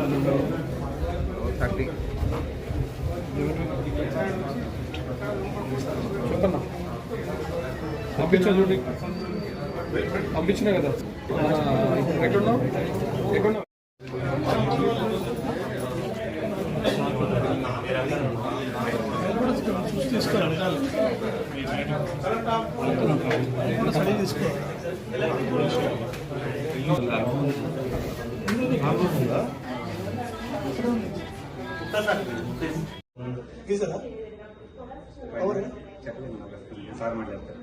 30 చెప్పన్నా పంపించా చూడండి పంపించినా కదా ఎక్కడున్నావు ఎక్కడున్నావు తీసుకోవాలి స్టడీ తీసుకో గీసారా ఎవరు సార్ మాట్లాడతారు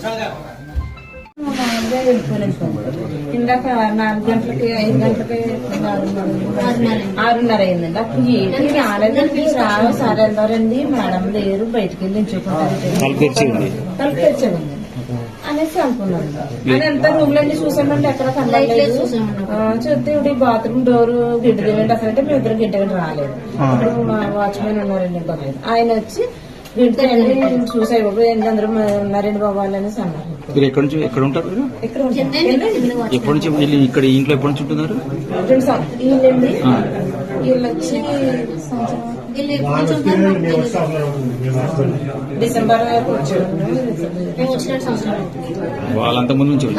సార్ ఇందాక 4 గంటలకి 5 గంటలకి 6:30 అయిందండి. అప్పుడు ఏంటి రాలేదండి, రావు సార్ వెళ్దారండి, మేడం లేరు, బయటకు వెళ్ళి తలుపు తెచ్చామండి అనేసి అనుకున్నాను. అని ఎంత రూమ్ లన్నీ చూసామండి, ఎక్కడ కనలేదు. చూస్తే ఇప్పుడు బాత్రూమ్ డోర్ గిడ్డదేవండి అసలు, మేము ఇద్దరు గిడ్డగండి రాలేదు. ఇప్పుడు మా వాచ్మెన్ ఉన్నారండి ఆయన వచ్చి గిడ్డండి చూసాయి బాబు అందరూ ఉన్నారండి బాబు అనేసి అన్నారు. మీరు ఎక్కడ నుంచి ఎక్కడ ఉంటారు? మీరు ఎప్పటి నుంచి ఇక్కడ ఇంట్లో ఎప్పటి నుంచి ఉంటున్నారు? వీళ్ళండి వీళ్ళు వచ్చి డిసెంబర్ వాళ్ళంత ముందు నుంచి 10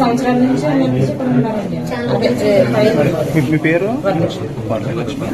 సంవత్సరాల నుంచి ఇక్కడ ఉన్నారండి. మీ పేరు? వరలక్ష్మి